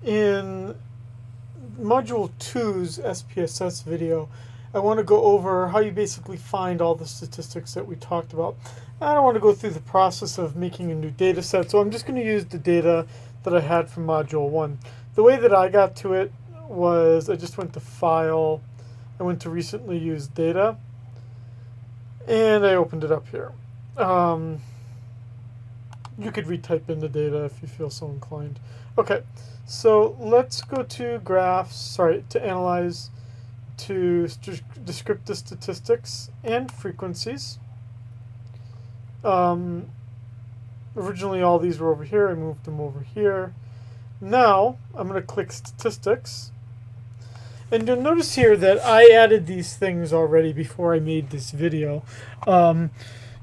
in module 2's SPSS video, I want to go over how you basically find all the statistics that we talked about. I don't want to go through the process of making a new data set, so I'm just going to use the data that I had from module 1. The way that I got to it was I just went to File, I went to Recently Used Data, and I opened it up here. You could retype in the data if you feel so inclined. Okay, so let's go to to Analyze, to Descriptive Statistics and Frequencies. Originally all these were over here, I moved them over here. Now I'm going to click Statistics, and you'll notice here that I added these things already before I made this video.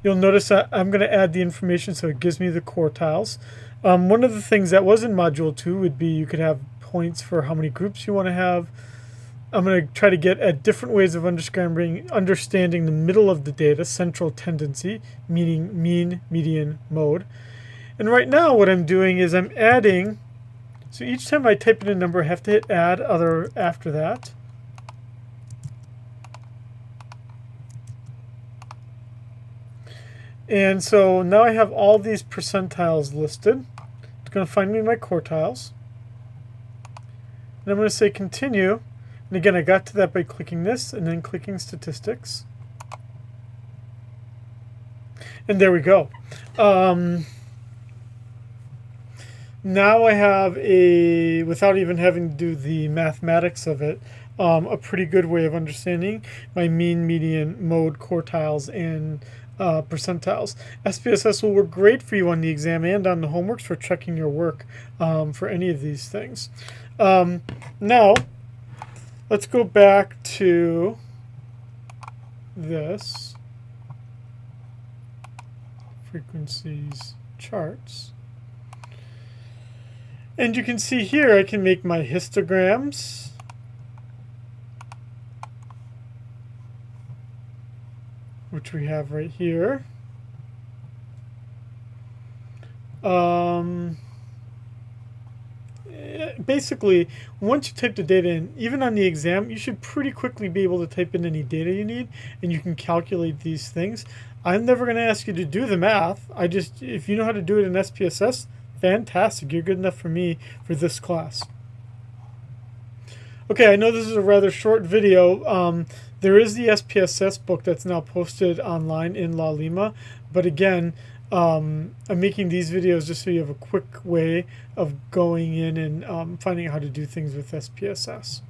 You'll notice that I'm going to add the information so it gives me the quartiles. One of the things that was in module 2 would be you could have points for how many groups you want to have. I'm going to try to get at different ways of understanding the middle of the data, central tendency, meaning mean, median, mode. And right now what I'm doing is I'm adding, so each time I type in a number I have to hit add other after that. And so now I have all these percentiles listed. It's going to find me my quartiles. And I'm going to say continue. And again, I got to that by clicking this and then clicking statistics. And there we go. Now I have without even having to do the mathematics of it, a pretty good way of understanding my mean, median, mode, quartiles, and percentiles. SPSS will work great for you on the exam and on the homeworks for checking your work for any of these things. Now, let's go back to this frequencies charts. And you can see here I can make my histograms. Which we have right here. Basically, once you type the data in, even on the exam, you should pretty quickly be able to type in any data you need, and you can calculate these things. I'm never going to ask you to do the math. If you know how to do it in SPSS, fantastic. You're good enough for me for this class. Okay, I know this is a rather short video. There is the SPSS book that's now posted online in La Lima, but again, I'm making these videos just so you have a quick way of going in and finding out how to do things with SPSS.